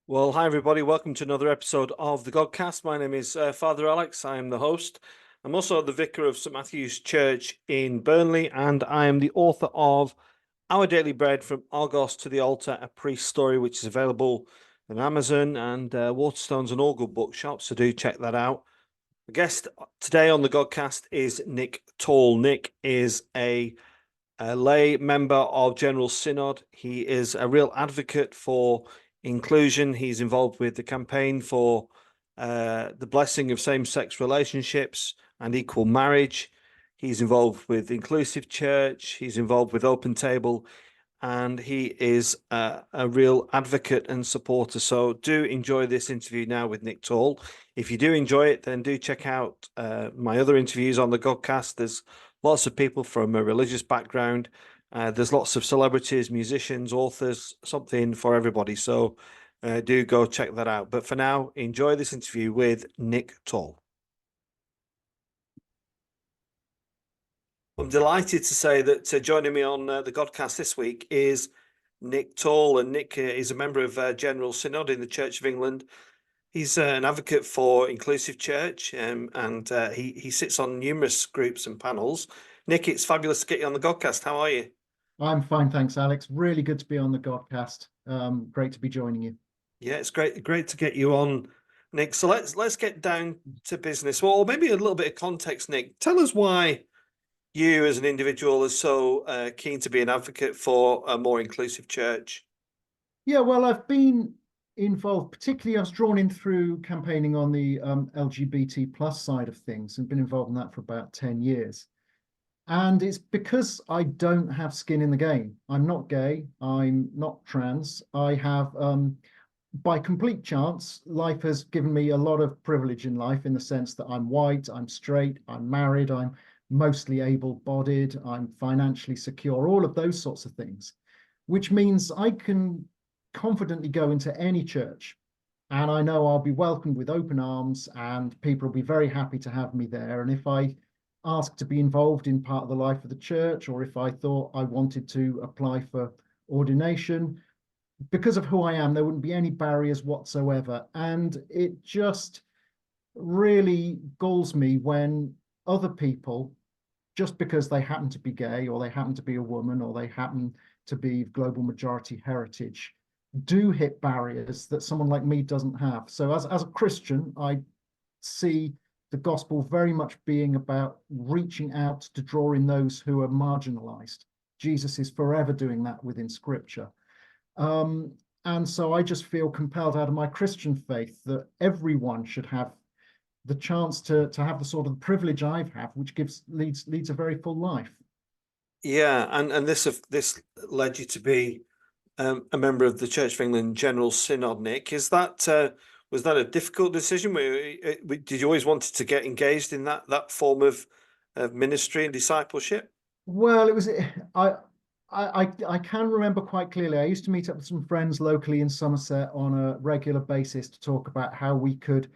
Well, hi everybody. Welcome to another episode of the Godcast. My name is Father Alex. I am the host. I'm also the vicar of St Matthew's Church in Burnley, and I am the author of Our Daily Bread from Argos to the Altar, a Priest Story, which is available on Amazon and Waterstones and all good bookshops. So do check that out. The guest today on the Godcast is Nick Tall. Nick is a lay member of General Synod. He is a real advocate for inclusion. He's involved with the campaign for the blessing of same-sex relationships and equal marriage. He's involved with Inclusive Church. He's involved with Open Table, and he is a real advocate and supporter. So do enjoy this interview now with Nick Tall. If you do enjoy it, then do check out my other interviews on the Godcast. There's lots of people from a religious background. There's lots of celebrities, musicians, authors, something for everybody. So do go check that out. But for now, enjoy this interview with Nick Tall. I'm delighted to say that joining me on the Godcast this week is Nick Tall. And Nick is a member of General Synod in the Church of England. He's an advocate for Inclusive Church, and he sits on numerous groups and panels. Nick, it's fabulous to get you on the Godcast. How are you? I'm fine, thanks, Alex. Really good to be on the Godcast. Great to be joining you. Yeah, it's great to get you on, Nick. So let's get down to business. Well, maybe a little bit of context, Nick. Tell us why you as an individual are so keen to be an advocate for a more inclusive church. Yeah, well, I've been involved, particularly I was drawn in through campaigning on the LGBT plus side of things and been involved in that for about 10 years. And it's because I don't have skin in the game. I'm not gay. I'm not trans. I have, by complete chance, life has given me a lot of privilege in life in the sense that I'm white, I'm straight, I'm married, I'm mostly able-bodied, I'm financially secure, all of those sorts of things, which means I can confidently go into any church and I know I'll be welcomed with open arms and people will be very happy to have me there. And if I ask to be involved in part of the life of the church, or if I thought I wanted to apply for ordination, because of who I am, there wouldn't be any barriers whatsoever. And it just really galls me when other people, just because they happen to be gay or they happen to be a woman or they happen to be global majority heritage, do hit barriers that someone like me doesn't have. So as a Christian, I see the gospel very much being about reaching out to draw in those who are marginalized. Jesus is forever doing that within scripture. And so I just feel compelled out of my Christian faith that everyone should have the chance to have the sort of privilege I've had, which leads a very full life. Yeah, and this led you to be a member of the Church of England General Synod, Nick. Is that was that a difficult decision? Did you always wanted to get engaged in that form of ministry and discipleship? Well, it was I can remember quite clearly. I used to meet up with some friends locally in Somerset on a regular basis to talk about how we could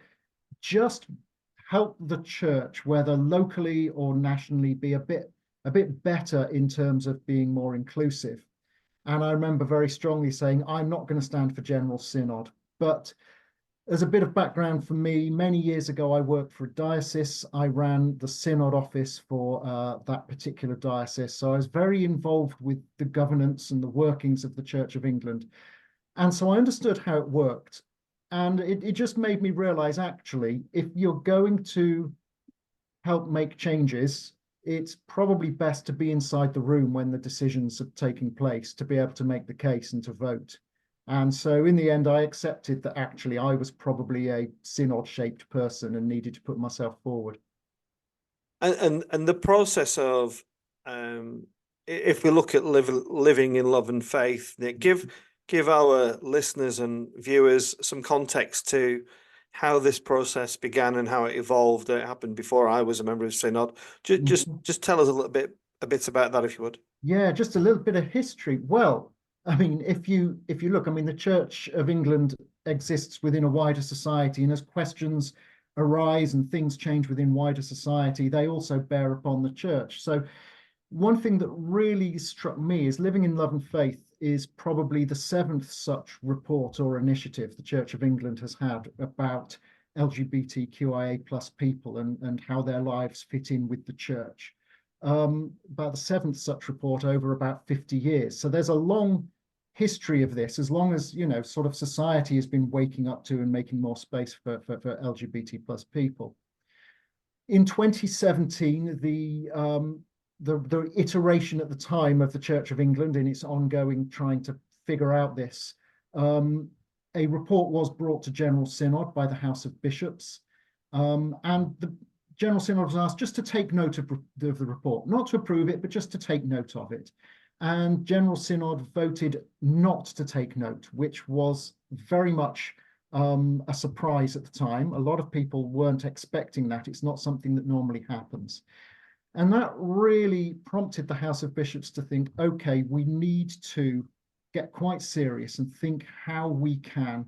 just help the church, whether locally or nationally, be a bit better in terms of being more inclusive. And I remember very strongly saying, I'm not going to stand for General Synod. But as a bit of background for me, many years ago, I worked for a diocese. I ran the Synod office for that particular diocese. So I was very involved with the governance and the workings of the Church of England. And so I understood how it worked. And it just made me realize, actually, if you're going to help make changes, it's probably best to be inside the room when the decisions are taking place, to be able to make the case and to vote. And so in the end, I accepted that actually I was probably a synod-shaped person and needed to put myself forward. And the process of if we look at living in love and faith, Nick, give our listeners and viewers some context to how this process began and how it evolved. It happened before I was a member of Synod. Just tell us a bit about that, if you would. Yeah, just a little bit of history. Well, I mean, if you look, I mean, the Church of England exists within a wider society, and as questions arise and things change within wider society, they also bear upon the church. So one thing that really struck me is living in love and faith is probably the 7th such report or initiative the Church of England has had about LGBTQIA plus people and how their lives fit in with the church. About the 7th such report over about 50 years. So there's a long history of this, as long as, you know, sort of society has been waking up to and making more space for LGBT plus people. In 2017, the iteration at the time of the Church of England in its ongoing trying to figure out this, a report was brought to General Synod by the House of Bishops, and the General Synod was asked just to take note of the report, not to approve it, but just to take note of it. And General Synod voted not to take note, which was very much a surprise at the time. A lot of people weren't expecting that. It's not something that normally happens. And that really prompted the House of Bishops to think, okay, we need to get quite serious and think how we can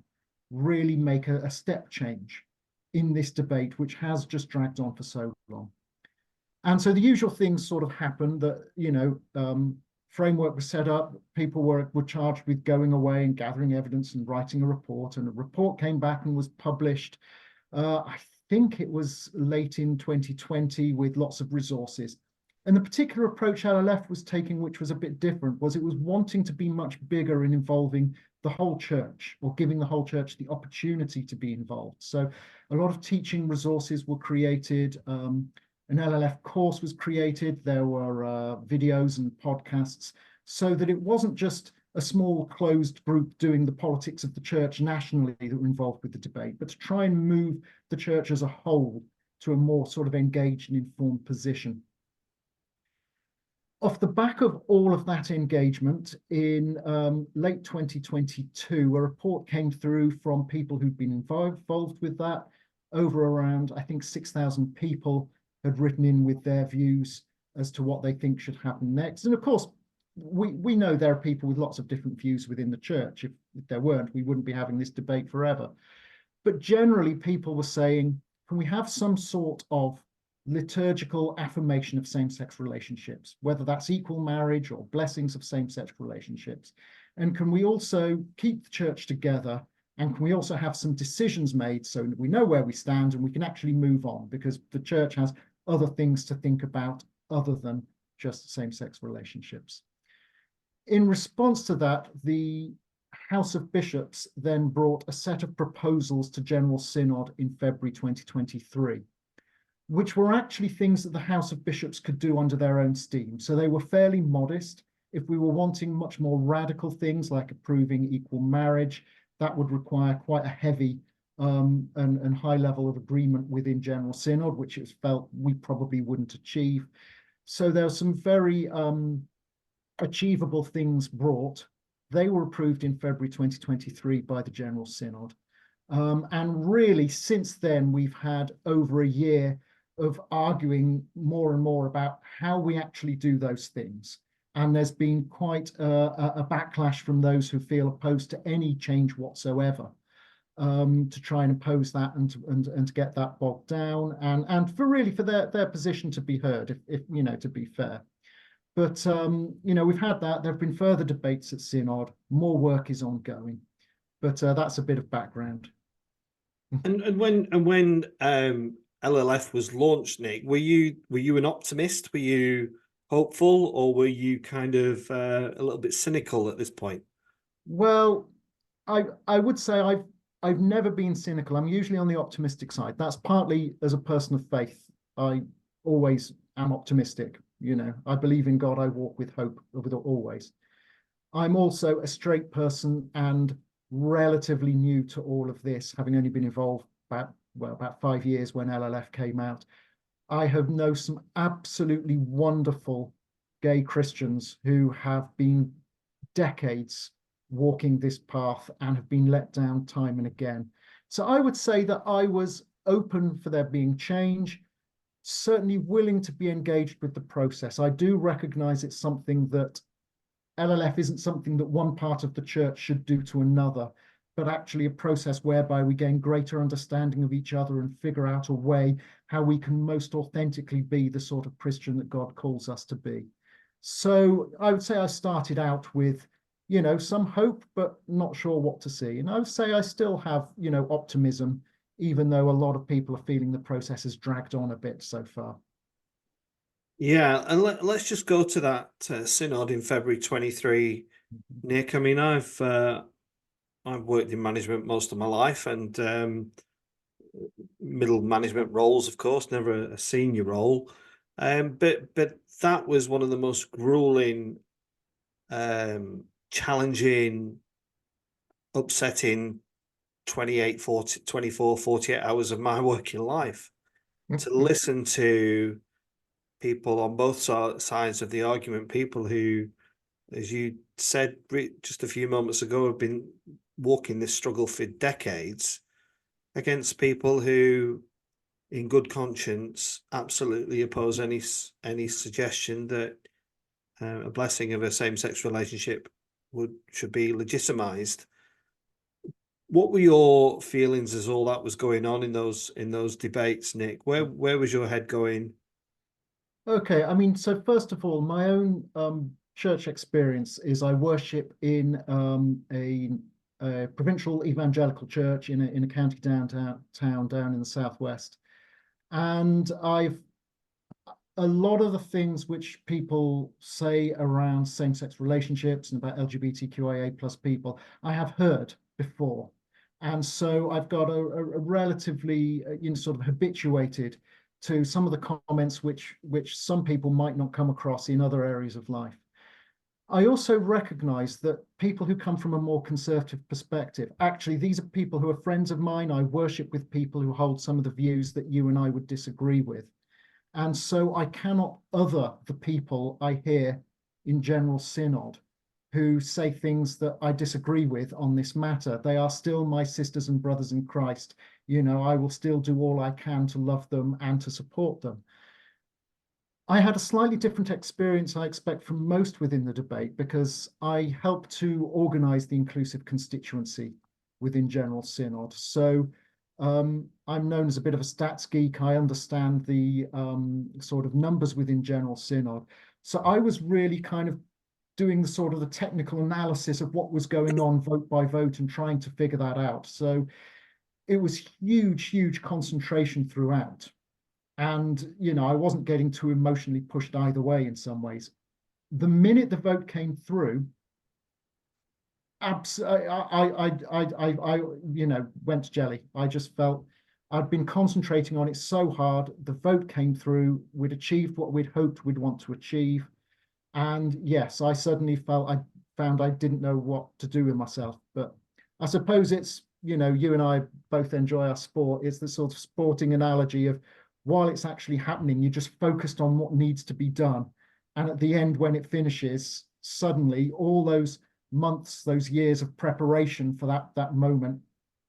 really make a step change in this debate, which has just dragged on for so long. And so the usual things sort of happened that, you know, framework was set up, people were charged with going away and gathering evidence and writing a report, and a report came back and was published. I think it was late in 2020 with lots of resources. And the particular approach LLF was taking, which was a bit different, was it was wanting to be much bigger in involving the whole church, or giving the whole church the opportunity to be involved. So a lot of teaching resources were created. An LLF course was created. There were videos and podcasts, so that it wasn't just a small closed group doing the politics of the church nationally that were involved with the debate, but to try and move the church as a whole to a more sort of engaged and informed position. Off the back of all of that engagement, in late 2022, a report came through from people who've been involved with that. Over around, I think, 6,000 people had written in with their views as to what they think should happen next. And of course, we know there are people with lots of different views within the church. If there weren't, we wouldn't be having this debate forever. But generally, people were saying, can we have some sort of liturgical affirmation of same-sex relationships, whether that's equal marriage or blessings of same-sex relationships? And can we also keep the church together? And can we also have some decisions made so that we know where we stand and we can actually move on, because the church has other things to think about other than just same-sex relationships. In response to that, the House of Bishops then brought a set of proposals to General Synod in February 2023, which were actually things that the House of Bishops could do under their own steam. So they were fairly modest. If we were wanting much more radical things like approving equal marriage, that would require quite a heavy and high level of agreement within General Synod, which it was felt we probably wouldn't achieve. So there are some very achievable things brought. They were approved in February 2023 by the General Synod. And really, since then, we've had over a year of arguing more and more about how we actually do those things. And there's been quite a backlash from those who feel opposed to any change whatsoever, to try and oppose that and to get that bogged down, and for their position to be heard, if you know, to be fair. But you know, we've had that. There have been further debates at Synod. More work is ongoing, but that's a bit of background. And when LLF was launched, Nick, were you an optimist? Were you hopeful, or were you kind of a little bit cynical at this point? Well, I would say I've never been cynical. I'm usually on the optimistic side. That's partly as a person of faith. I always am optimistic. You know, I believe in God. I walk with hope always. I'm also a straight person and relatively new to all of this, having only been involved about 5 years when LLF came out. I have known some absolutely wonderful gay Christians who have been decades walking this path and have been let down time and again. So I would say that I was open for there being change, certainly willing to be engaged with the process. I do recognize it's something that LLF isn't something that one part of the church should do to another, but actually a process whereby we gain greater understanding of each other and figure out a way how we can most authentically be the sort of Christian that God calls us to be. So I would say I started out with, some hope, but not sure what to see. And I would say I still have, optimism, even though a lot of people are feeling the process has dragged on a bit so far. Yeah, and let's just go to that synod in February 23, Nick. I mean, I've worked in management most of my life, and middle management roles, of course, never a senior role. But that was one of the most grueling, challenging, upsetting 28, 40, 24, 48 hours of my working life to listen to people on both sides of the argument, people who, as you said just a few moments ago, have been walking this struggle for decades against people who, in good conscience, absolutely oppose any suggestion that a blessing of a same-sex relationship should be legitimized. What were your feelings as all that was going on in those debates, Nick? Where was your head going? Okay, I mean, so first of all, my own church experience is I worship in a provincial evangelical church in a county downtown down in the southwest, and a lot of the things which people say around same-sex relationships and about LGBTQIA plus people, I have heard before, and so I've got a relatively sort of habituated to some of the comments which some people might not come across in other areas of life. I also recognize that people who come from a more conservative perspective, actually, these are people who are friends of mine. I worship with people who hold some of the views that you and I would disagree with. And so I cannot other the people I hear in General Synod who say things that I disagree with on this matter. They are still my sisters and brothers in Christ. I will still do all I can to love them and to support them. I had a slightly different experience, I expect, from most within the debate, because I helped to organize the inclusive constituency within General Synod. So I'm known as a bit of a stats geek. I understand the sort of numbers within General Synod. So I was really kind of doing the sort of the technical analysis of what was going on vote by vote and trying to figure that out. So it was huge concentration throughout. And, I wasn't getting too emotionally pushed either way in some ways. The minute the vote came through, I went jelly. I just felt I'd been concentrating on it so hard. The vote came through. We'd achieved what we'd hoped we'd want to achieve. And yes, I suddenly found I didn't know what to do with myself. But I suppose it's, you and I both enjoy our sport. It's the sort of sporting analogy of while it's actually happening, you're just focused on what needs to be done. And at the end, when it finishes, suddenly all those months, those years of preparation for that moment,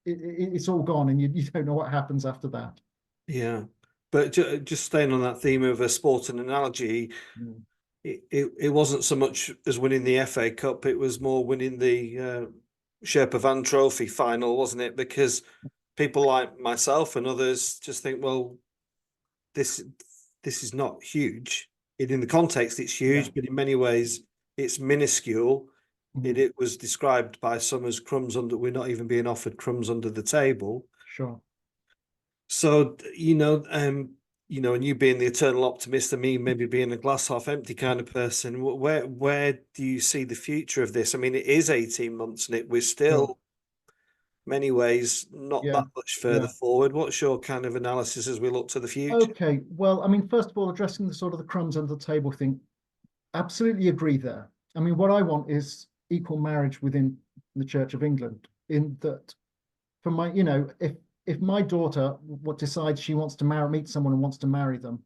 it's all gone, and you don't know what happens after that. Yeah, but just staying on that theme of a sporting analogy, it wasn't so much as winning the FA Cup, it was more winning the Sherpa Van Trophy final, wasn't it? Because people like myself and others just think, well, this is not huge. In the context, it's huge, but in many ways, it's minuscule. It was described by some as crumbs under. We're not even being offered crumbs under the table. Sure. So and you being the eternal optimist, and me maybe being a glass half empty kind of person. Where do you see the future of this? I mean, it is 18 months, and we're still many ways not that much further forward. What's your kind of analysis as we look to the future? Okay, well, I mean, first of all, addressing the sort of the crumbs under the table thing, absolutely agree there. I mean, what I want is equal marriage within the Church of England, in that for my, if my daughter decides she wants to meet someone and wants to marry them,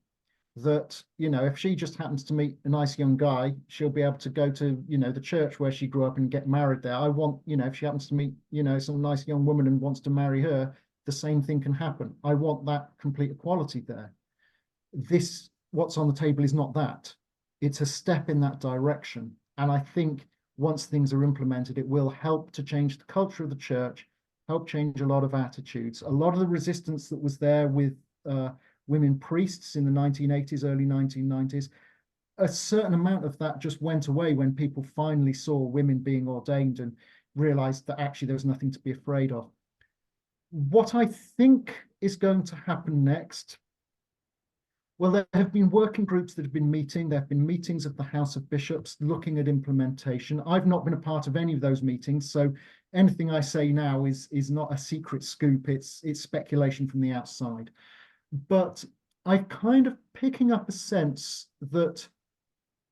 that, if she just happens to meet a nice young guy, she'll be able to go to, the church where she grew up and get married there. I want, if she happens to meet, some nice young woman and wants to marry her, the same thing can happen. I want that complete equality there. What's on the table is not that. It's a step in that direction. And I think once things are implemented, it will help to change the culture of the church, help change a lot of attitudes. A lot of the resistance that was there with women priests in the 1980s, early 1990s, a certain amount of that just went away when people finally saw women being ordained and realized that actually there was nothing to be afraid of. What I think is going to happen next, well, there have been working groups that have been meeting. There have been meetings of the House of Bishops looking at implementation. I've not been a part of any of those meetings, so anything I say now is not a secret scoop. It's speculation from the outside. But I'm kind of picking up a sense that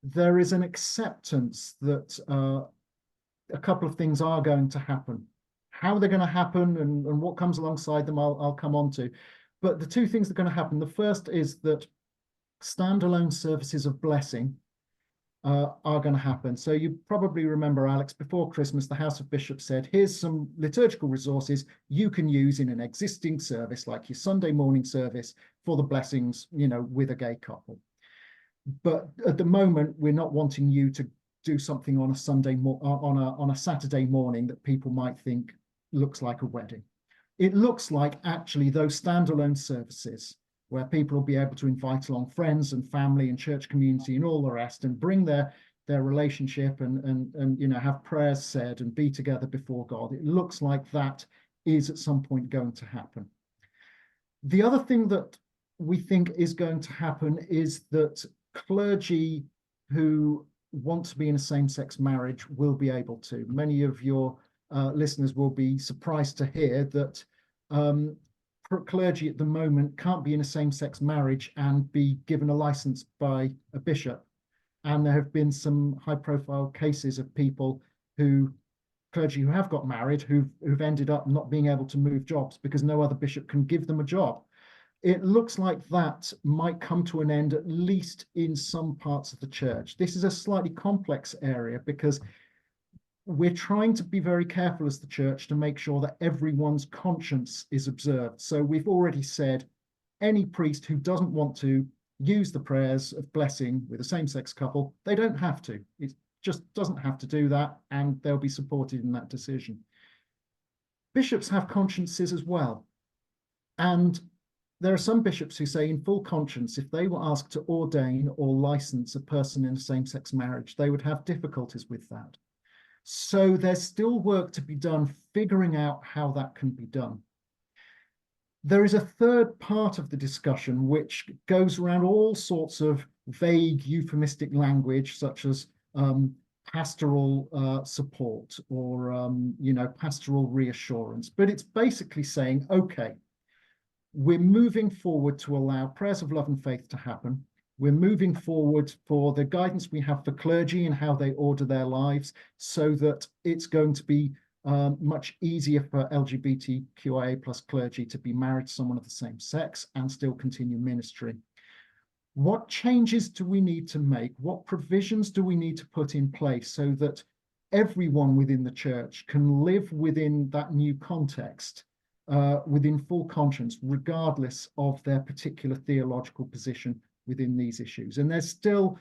there is an acceptance that a couple of things are going to happen. How they're going to happen and what comes alongside them, I'll come on to. But the two things that are going to happen, the first is that standalone services of blessing are going to happen. So you probably remember, Alex, before Christmas, the House of Bishops said, here's some liturgical resources you can use in an existing service, like your Sunday morning service for the blessings, you know, with a gay couple. But at the moment, we're not wanting you to do something on a on a Saturday morning that people might think looks like a wedding. It looks like actually those standalone services where people will be able to invite along friends and family and church community and all the rest and bring their relationship and you know, have prayers said and be together before God. It looks like that is at some point going to happen. The other thing that we think is going to happen is that clergy who want to be in a same-sex marriage will be able to. Many of your listeners will be surprised to hear that clergy at the moment can't be in a same-sex marriage and be given a license by a bishop. And there have been some high-profile cases of people clergy who have got married, who've ended up not being able to move jobs because no other bishop can give them a job. It looks like that might come to an end, at least in some parts of the church. This is a slightly complex area because we're trying to be very careful as the church to make sure that everyone's conscience is observed. So we've already said any priest who doesn't want to use the prayers of blessing with a same-sex couple, they don't have to. It just doesn't have to do that, and they'll be supported in that decision. Bishops have consciences as well. And there are some bishops who say in full conscience, if they were asked to ordain or license a person in a same-sex marriage, they would have difficulties with that. So there's still work to be done figuring out how that can be done. There is a third part of the discussion which goes around all sorts of vague euphemistic language, such as pastoral support or you know, pastoral reassurance. But it's basically saying, okay, we're moving forward to allow prayers of love and faith to happen. We're moving forward for the guidance we have for clergy and how they order their lives so that it's going to be much easier for LGBTQIA plus clergy to be married to someone of the same sex and still continue ministry. What changes do we need to make? What provisions do we need to put in place so that everyone within the church can live within that new context within full conscience, regardless of their particular theological position within these issues? And there's still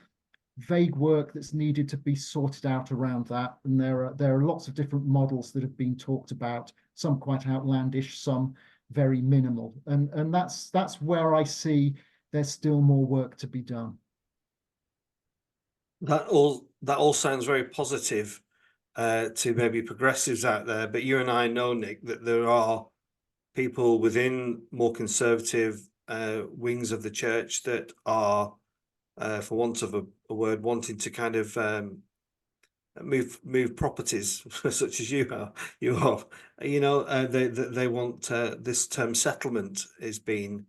vague work that's needed to be sorted out around that. And there are lots of different models that have been talked about, some quite outlandish, some very minimal. And that's where I see there's still more work to be done. That all sounds very positive to maybe progressives out there, but you and I know, Nick, that there are people within more conservative wings of the church that are, for want of a word, wanting to kind of move properties, such as you are. You know, they want this term settlement is being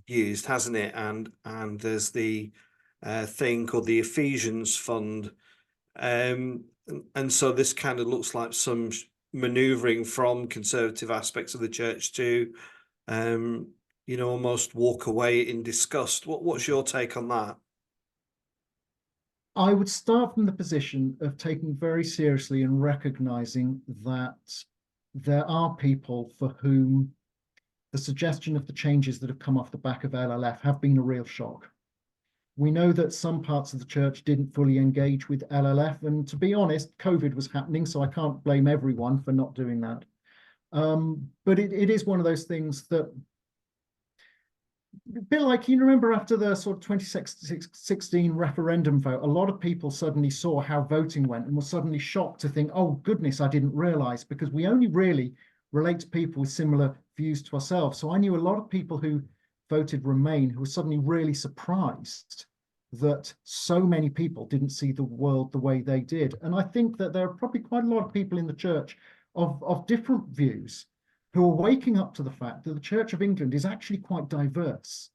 used, hasn't it? And there's the thing called the Ephesians Fund, and so this kind of looks like some maneuvering from conservative aspects of the church to you know, almost walk away in disgust. What's your take on that? I would start from the position of taking very seriously and recognizing that there are people for whom the suggestion of the changes that have come off the back of LLF have been a real shock. We know that some parts of the church didn't fully engage with LLF, and to be honest, COVID was happening, so I can't blame everyone for not doing that. But it is one of those things that a bit like, you remember after the sort of 2016 referendum vote, a lot of people suddenly saw how voting went and were suddenly shocked to think, oh goodness, I didn't realize, because we only really relate to people with similar views to ourselves. So I knew a lot of people who voted Remain who were suddenly really surprised that so many people didn't see the world the way they did. And I think that there are probably quite a lot of people in the church of different views who are waking up to the fact that the Church of England is actually quite diverse.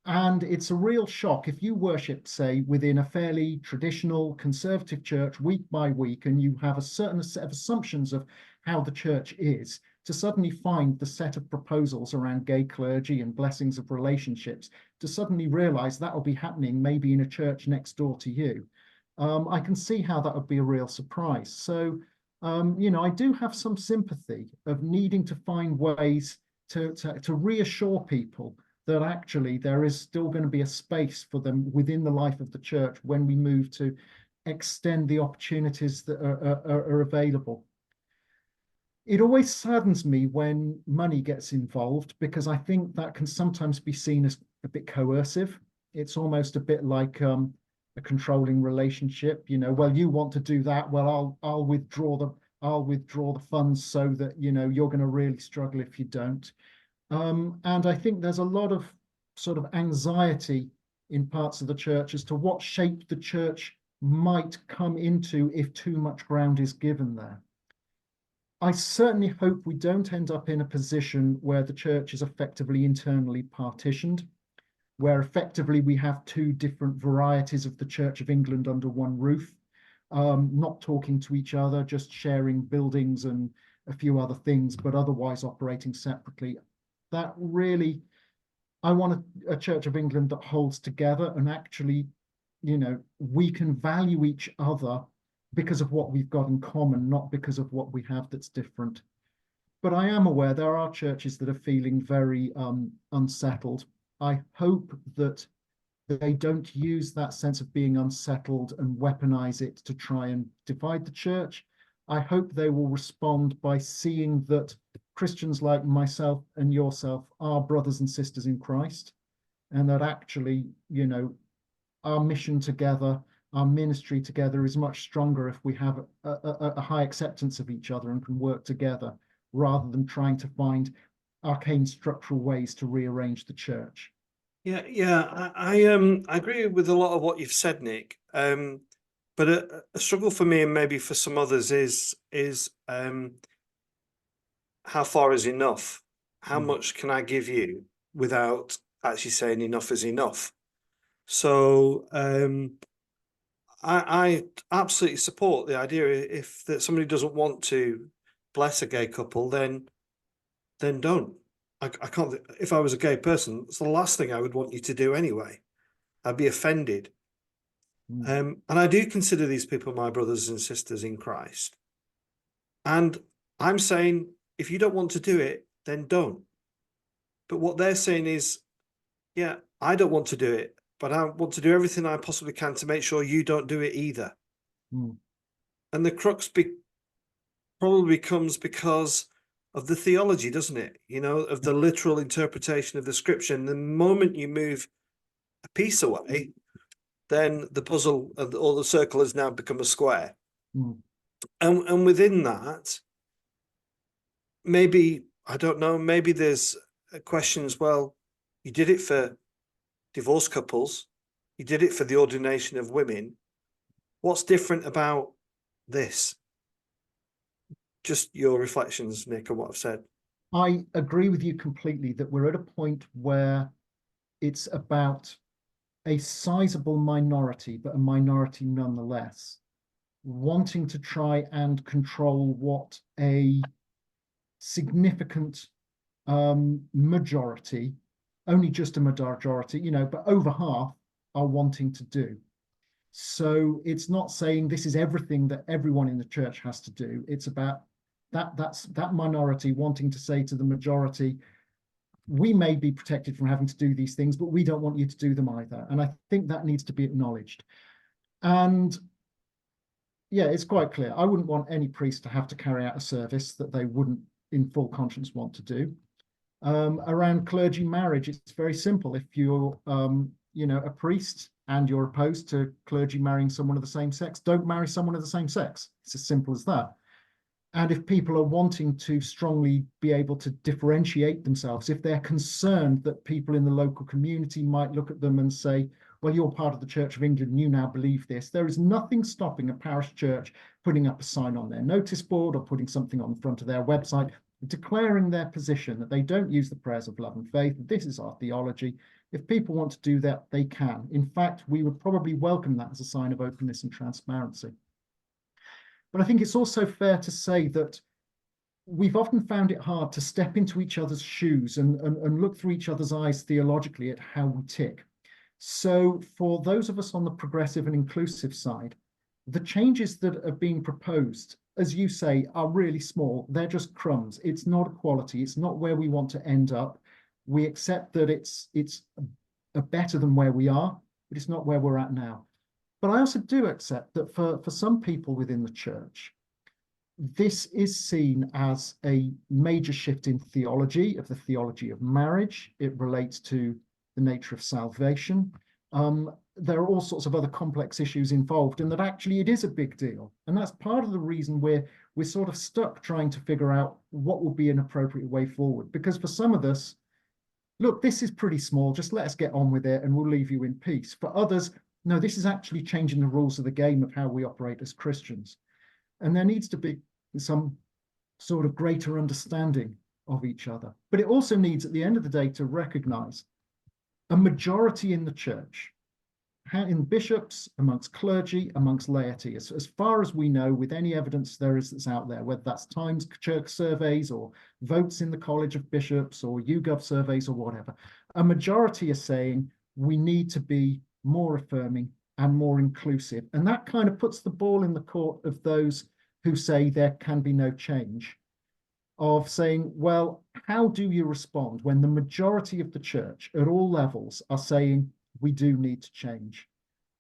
And it's a real shock if you worship, say, within a fairly traditional conservative church week by week, and you have a certain set of assumptions of how the church is, to suddenly find the set of proposals around gay clergy and blessings of relationships, to suddenly realize that will be happening maybe in a church next door to you. I can see how that would be a real surprise. So, I do have some sympathy of needing to find ways to reassure people that actually there is still going to be a space for them within the life of the church when we move to extend the opportunities that are available. It always saddens me when money gets involved, because I think that can sometimes be seen as a bit coercive. It's almost a bit like a controlling relationship. Well, you want to do that, well, I'll withdraw the funds so that you're going to really struggle if you don't. And I think there's a lot of sort of anxiety in parts of the church as to what shape the church might come into if too much ground is given there. I certainly hope we don't end up in a position where the church is effectively internally partitioned, where effectively we have two different varieties of the Church of England under one roof, not talking to each other, just sharing buildings and a few other things, but otherwise operating separately. That really, I want a Church of England that holds together and actually, we can value each other because of what we've got in common, not because of what we have that's different. But I am aware there are churches that are feeling very unsettled. I hope that they don't use that sense of being unsettled and weaponize it to try and divide the church. I hope they will respond by seeing that Christians like myself and yourself are brothers and sisters in Christ, and that actually, our mission together, our ministry together is much stronger if we have a high acceptance of each other and can work together, rather than trying to find arcane structural ways to rearrange the church. Yeah, I agree with a lot of what you've said, Nick. But a struggle for me and maybe for some others is how far is enough? How much can I give you without actually saying enough is enough? So I absolutely support the idea if that somebody doesn't want to bless a gay couple, then don't. I can't. If I was a gay person, it's the last thing I would want you to do anyway. I'd be offended. And I do consider these people my brothers and sisters in Christ. And I'm saying, if you don't want to do it, then don't. But what they're saying is, yeah, I don't want to do it, but I want to do everything I possibly can to make sure you don't do it either. And the crux probably becomes because of the theology, doesn't it? Of the literal interpretation of the scripture. And the moment you move a piece away, then the puzzle or the circle has now become a square. And within that, maybe, I don't know, maybe there's questions, well, you did it for divorced couples, you did it for the ordination of women. What's different about this? Just your reflections, Nick, on what I've said. I agree with you completely that we're at a point where it's about a sizable minority, but a minority nonetheless, wanting to try and control what a significant majority, only just a majority, but over half are wanting to do. So it's not saying this is everything that everyone in the church has to do. It's about that minority wanting to say to the majority, we may be protected from having to do these things, but we don't want you to do them either. And I think that needs to be acknowledged. And yeah, it's quite clear. I wouldn't want any priest to have to carry out a service that they wouldn't in full conscience want to do. Around clergy marriage, it's very simple. If you're, a priest and you're opposed to clergy marrying someone of the same sex, don't marry someone of the same sex. It's as simple as that. And if people are wanting to strongly be able to differentiate themselves, if they're concerned that people in the local community might look at them and say, well, you're part of the Church of England, and you now believe this, there is nothing stopping a parish church putting up a sign on their notice board or putting something on the front of their website, declaring their position that they don't use the prayers of love and faith. This is our theology. If people want to do that, they can. In fact, we would probably welcome that as a sign of openness and transparency. But I think it's also fair to say that we've often found it hard to step into each other's shoes and look through each other's eyes theologically at how we tick. So for those of us on the progressive and inclusive side, the changes that are being proposed, as you say, are really small. They're just crumbs. It's not equality. It's not where we want to end up. We accept that it's better than where we are, but it's not where we're at now. But I also do accept that for some people within the church, this is seen as a major shift in theology, of the theology of marriage. It relates to the nature of salvation. There are all sorts of other complex issues involved, and that actually it is a big deal. And that's part of the reason we're sort of stuck trying to figure out what will be an appropriate way forward. Because for some of us, look, this is pretty small, just let us get on with it and we'll leave you in peace. For others, no, this is actually changing the rules of the game of how we operate as Christians. And there needs to be some sort of greater understanding of each other. But it also needs, at the end of the day, to recognize a majority in the church, in bishops, amongst clergy, amongst laity, as far as we know, with any evidence there is that's out there, whether that's Times Church surveys or votes in the College of Bishops or YouGov surveys or whatever, a majority are saying we need to be more affirming and more inclusive. And that kind of puts the ball in the court of those who say there can be no change, of saying, well, how do you respond when the majority of the church at all levels are saying we do need to change?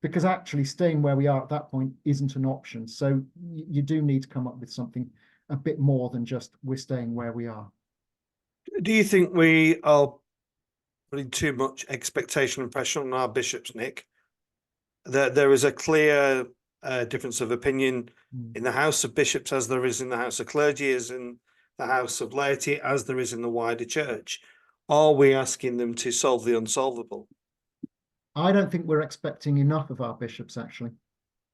Because actually staying where we are at that point isn't an option. So you do need to come up with something a bit more than just we're staying where we are. Do you think we are putting too much expectation and pressure on our bishops, Nick? There is a clear difference of opinion in the House of Bishops, as there is in the House of Clergy, as in the House of Laity, as there is in the wider church. Are we asking them to solve the unsolvable? I don't think we're expecting enough of our bishops, actually.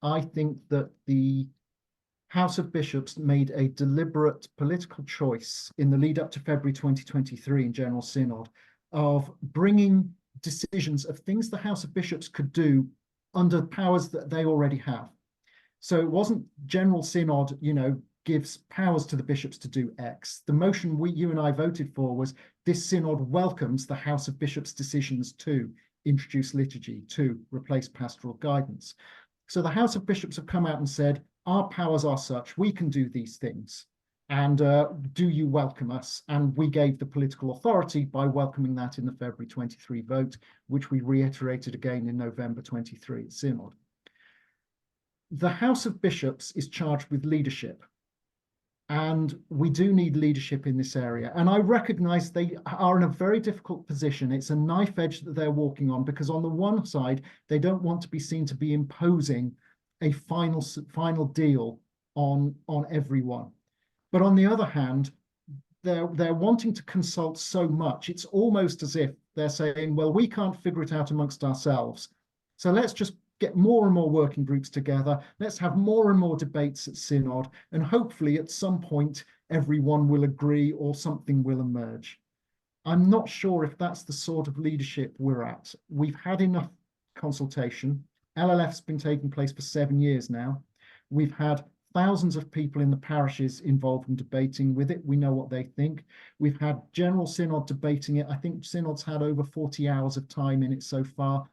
I think that the House of Bishops made a deliberate political choice in the lead up to February 2023 in General Synod of bringing decisions of things the House of Bishops could do under powers that they already have. So it wasn't General Synod, gives powers to the bishops to do X. The motion you and I voted for was this synod welcomes the House of Bishops' decisions to introduce liturgy, to replace pastoral guidance. So the House of Bishops have come out and said, our powers are such, we can do these things. And do you welcome us? And we gave the political authority by welcoming that in the February 23 vote, which we reiterated again in November 23 at Synod. The House of Bishops is charged with leadership. And we do need leadership in this area. And I recognize they are in a very difficult position. It's a knife edge that they're walking on, because on the one side, they don't want to be seen to be imposing a final deal on everyone. But on the other hand, they're wanting to consult so much. It's almost as if they're saying, well, we can't figure it out amongst ourselves. So let's just get more and more working groups together. Let's have more and more debates at Synod. And hopefully at some point, everyone will agree or something will emerge. I'm not sure if that's the sort of leadership we're at. We've had enough consultation. LLF's been taking place for 7 years now. We've had thousands of people in the parishes involved in debating with it. We know what they think. We've had General Synod debating it. I think Synod's had over 40 hours of time in it so far.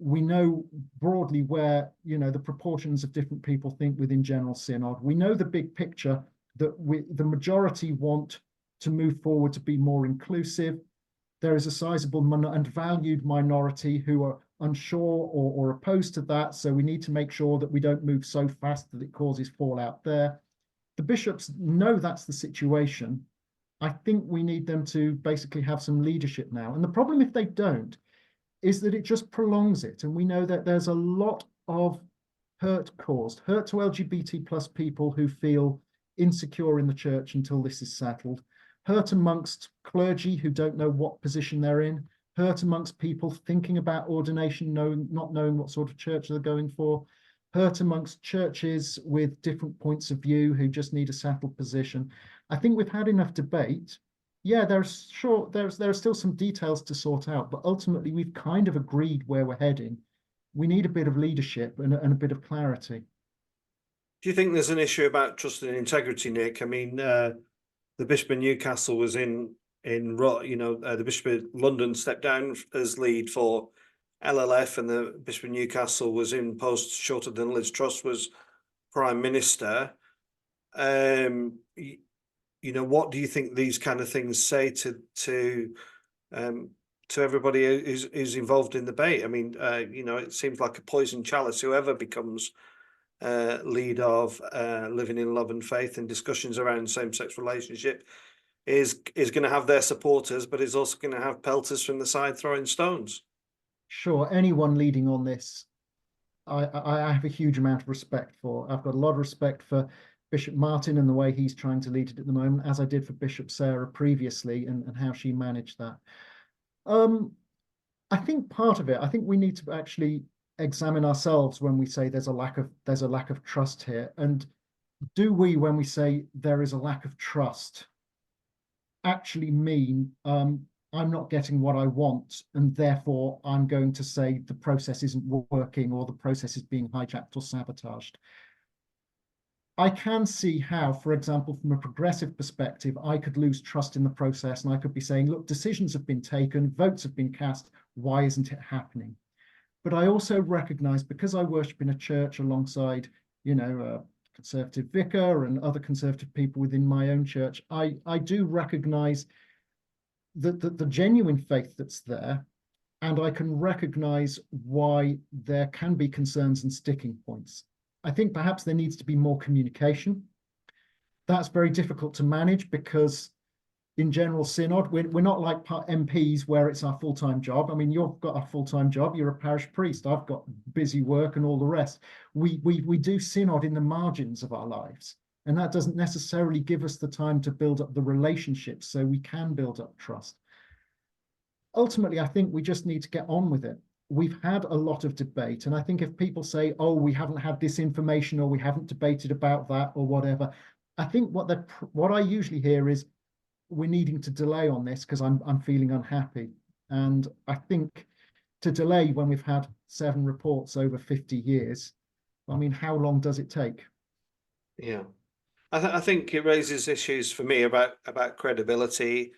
We know broadly where, the proportions of different people think within General Synod. We know the big picture, that the majority want to move forward to be more inclusive. There is a sizable and valued minority who are unsure or opposed to that. So we need to make sure that we don't move so fast that it causes fallout there. The bishops know that's the situation. I think we need them to basically have some leadership now. And the problem, if they don't, is that it just prolongs it. And we know that there's a lot of hurt caused, hurt to LGBT plus people who feel insecure in the church until this is settled, hurt amongst clergy who don't know what position they're in, hurt amongst people thinking about ordination, not knowing what sort of church they're going for, hurt amongst churches with different points of view who just need a settled position. I think we've had enough debate. Yeah, there are still some details to sort out, but ultimately we've kind of agreed where we're heading. We need a bit of leadership and a bit of clarity. Do you think there's an issue about trust and integrity, Nick? I mean, the Bishop of Newcastle was the Bishop of London stepped down as lead for LLF, and the Bishop of Newcastle was in post shorter than Liz Truss was Prime Minister. What do you think these kind of things say to everybody who's involved in the debate? I mean, it seems like a poison chalice. Whoever becomes lead of living in love and faith and discussions around same-sex relationship is going to have their supporters, but is also going to have pelters from the side throwing stones. Sure, anyone leading on this, I have a huge amount of respect for. I've got a lot of respect for Bishop Martin and the way he's trying to lead it at the moment, as I did for Bishop Sarah previously, and how she managed that. I think part of it, I think we need to actually examine ourselves when we say there's a lack of trust here. And do we, when we say there is a lack of trust, actually mean I'm not getting what I want, and therefore I'm going to say the process isn't working or the process is being hijacked or sabotaged? I can see how, for example, from a progressive perspective, I could lose trust in the process, and I could be saying, look, decisions have been taken, votes have been cast, why isn't it happening? But I also recognize, because I worship in a church alongside, a conservative vicar and other conservative people within my own church, I do recognize the genuine faith that's there, and I can recognize why there can be concerns and sticking points. I think perhaps there needs to be more communication. That's very difficult to manage because in general Synod, we're not like MPs where it's our full-time job. I mean, you've got a full-time job, you're a parish priest, I've got busy work and all the rest. We do Synod in the margins of our lives, and that doesn't necessarily give us the time to build up the relationships so we can build up trust. Ultimately, I think we just need to get on with it. We've had a lot of debate, and I think if people say, oh, we haven't had this information or we haven't debated about that or whatever, I think what I usually hear is we're needing to delay on this because I'm feeling unhappy. And I think to delay when we've had 7 reports over 50 years, I mean, how long does it take? Yeah, I think it raises issues for me about credibility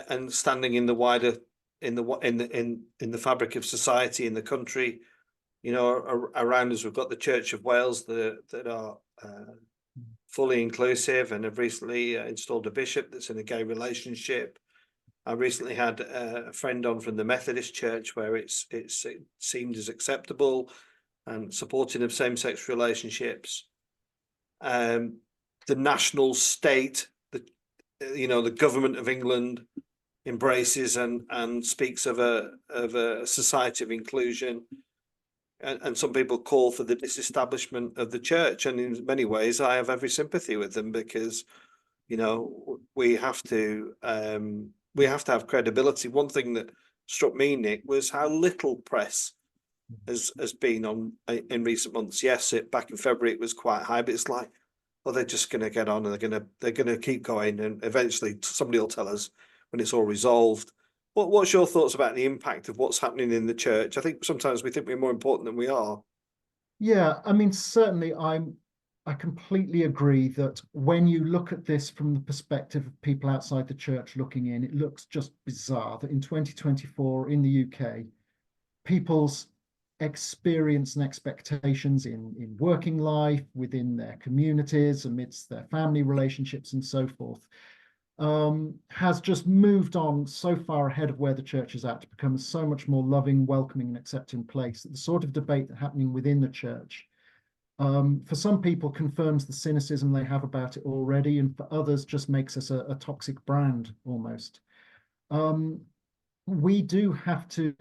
and standing in the wider in the fabric of society in the country. Around us we've got the Church of Wales that are fully inclusive and have recently installed a bishop that's in a gay relationship. I recently had a friend on from the Methodist Church where it seemed as acceptable and supporting of same-sex relationships. The national state, the government of England embraces and speaks of a society of inclusion, and some people call for the disestablishment of the church. And in many ways, I have every sympathy with them because, we have to have credibility. One thing that struck me, Nick, was how little press has been on in recent months. Yes, back in February it was quite high, but it's like, well, they're just going to get on and they're going to keep going, and eventually somebody will tell us when it's all resolved. What's your thoughts about the impact of what's happening in the church? I think sometimes we think we're more important than we are. Yeah, I mean, certainly I completely agree that when you look at this from the perspective of people outside the church looking in, it looks just bizarre that in 2024 in the UK, people's experience and expectations in working life, within their communities, amidst their family relationships and so forth, has just moved on so far ahead of where the church is at to become so much more loving, welcoming and accepting place. The sort of debate that's happening within the church For some people confirms the cynicism they have about it already, and for others just makes us a toxic brand almost. We do have to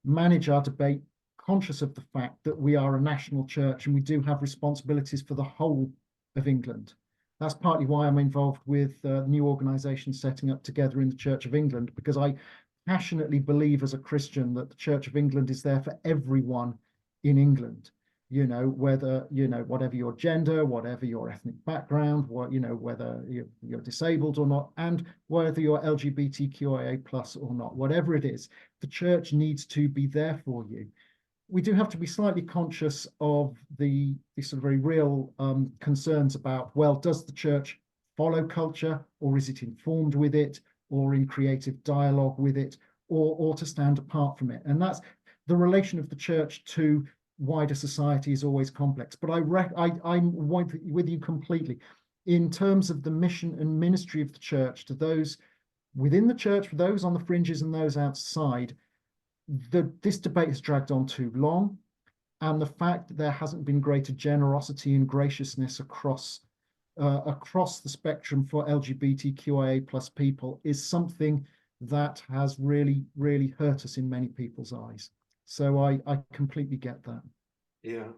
manage our debate conscious of the fact that we are a national church and we do have responsibilities for the whole of England. That's partly why I'm involved with the new organisation setting up together in the Church of England, because I passionately believe as a Christian that the Church of England is there for everyone in England. You know, whether, you know, whatever your gender, whatever your ethnic background, what, you know, whether you're disabled or not, and whether you're LGBTQIA plus or not, whatever it is, the church needs to be there for you. We do have to be slightly conscious of the sort of very real concerns about, well, does the church follow culture, or is it informed with it, or in creative dialogue with it, or to stand apart from it? And that's the relation of the church to wider society is always complex. But I'm with you completely in terms of the mission and ministry of the church to those within the church, for those on the fringes and those outside. This debate has dragged on too long, and the fact that there hasn't been greater generosity and graciousness across the spectrum for LGBTQIA plus people is something that has really, really hurt us in many people's eyes. So I completely get that. Yeah.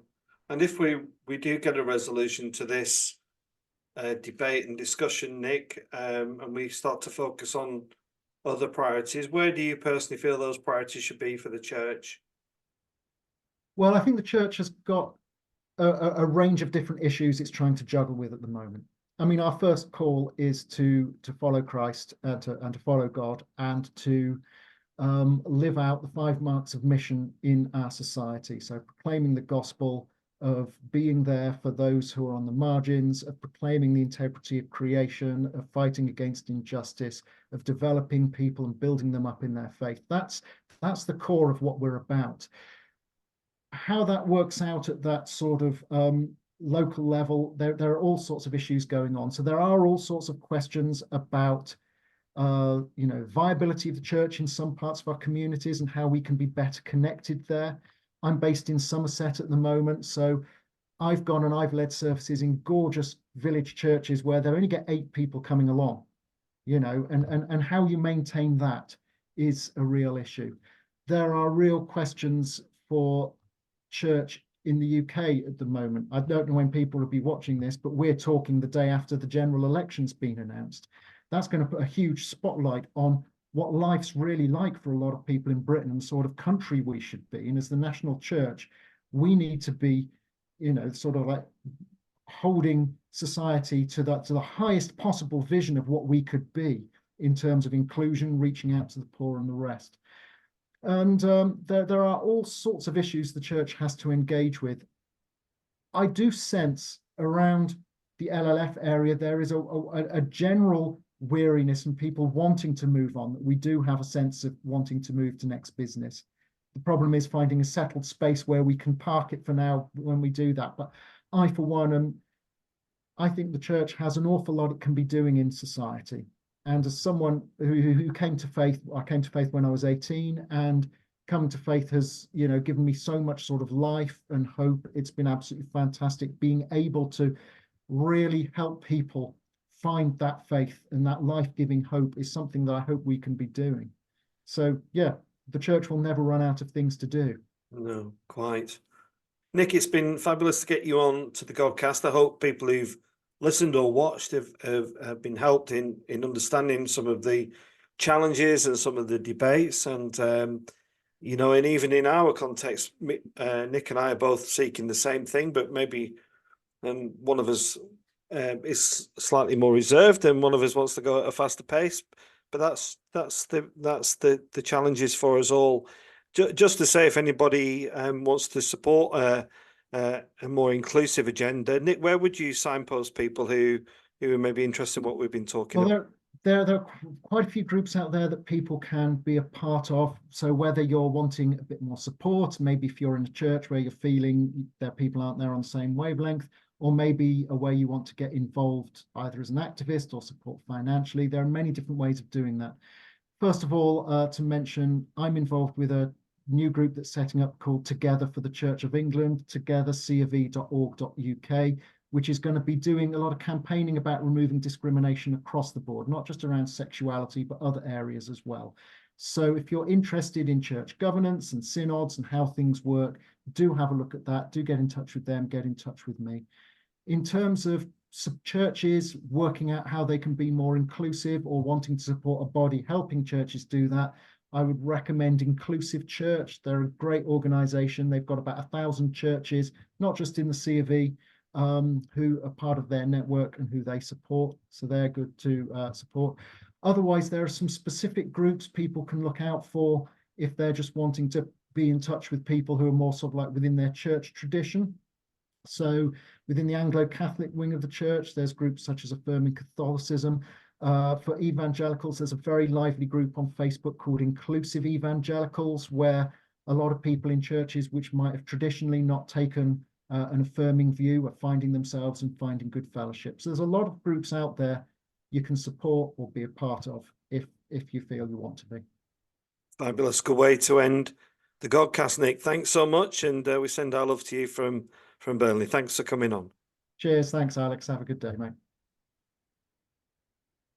And if we do get a resolution to this debate and discussion, Nick, and we start to focus on other priorities, where do you personally feel those priorities should be for the church? Well, I think the church has got a range of different issues it's trying to juggle with at the moment. I mean, our first call is to follow Christ and to follow God, and to live out the 5 marks of mission in our society. So proclaiming the gospel, of being there for those who are on the margins, of proclaiming the integrity of creation, of fighting against injustice, of developing people and building them up in their faith. That's the core of what we're about. How that works out at that sort of local level, there are all sorts of issues going on. So there are all sorts of questions about viability of the church in some parts of our communities and how we can be better connected there. I'm based in Somerset at the moment, so I've gone and I've led services in gorgeous village churches where they only get 8 people coming along, and how you maintain that is a real issue. There are real questions for church in the UK at the moment. I don't know when people will be watching this, but we're talking the day after the general election's been announced. That's going to put a huge spotlight on what life's really like for a lot of people in Britain and the sort of country we should be. And as the national church, we need to be, sort of like holding society to the highest possible vision of what we could be in terms of inclusion, reaching out to the poor and the rest. And there are all sorts of issues the church has to engage with. I do sense around the LLF area, there is a general weariness and people wanting to move on. We do have a sense of wanting to move to next business. The problem is finding a settled space where we can park it for now when we do that. But I, for one, I think the church has an awful lot it can be doing in society. And as someone who came to faith, I came to faith when I was 18, and coming to faith has, given me so much sort of life and hope. It's been absolutely fantastic being able to really help people find that faith, and that life-giving hope is something that I hope we can be doing. So yeah, the church will never run out of things to do. No, quite. Nick, it's been fabulous to get you on to the Godcast. I hope people who've listened or watched have been helped in understanding some of the challenges and some of the debates. And, and even in our context, Nick and I are both seeking the same thing, but maybe one of us is slightly more reserved and one of us wants to go at a faster pace. But that's the challenges for us all. Just to say, if anybody wants to support a more inclusive agenda, Nick, where would you signpost people who are maybe interested in what we've been talking about? There are quite a few groups out there that people can be a part of. So whether you're wanting a bit more support, maybe if you're in a church where you're feeling that people aren't there on the same wavelength, or maybe a way you want to get involved either as an activist or support financially, there are many different ways of doing that. First of all, to mention, I'm involved with a new group that's setting up called Together for the Church of England, togethercov.org.uk, which is going to be doing a lot of campaigning about removing discrimination across the board, not just around sexuality, but other areas as well. So if you're interested in church governance and synods and how things work, do have a look at that. Do get in touch with them, get in touch with me. In terms of churches working out how they can be more inclusive or wanting to support a body helping churches do that, I would recommend Inclusive Church. They're a great organization. They've got about 1,000 churches, not just in the C of E, who are part of their network and who they support. So they're good to support. Otherwise, there are some specific groups people can look out for if they're just wanting to be in touch with people who are more sort of like within their church tradition. So within the Anglo-Catholic wing of the church, there's groups such as Affirming Catholicism. For evangelicals, there's a very lively group on Facebook called Inclusive Evangelicals, where a lot of people in churches which might have traditionally not taken an affirming view are finding themselves and finding good fellowship. So there's a lot of groups out there you can support or be a part of if you feel you want to be. Fabulous. Good way to end the Godcast, Nick. Thanks so much. And we send our love to you from Burnley. Thanks for coming on. Cheers. Thanks, Alex. Have a good day, mate.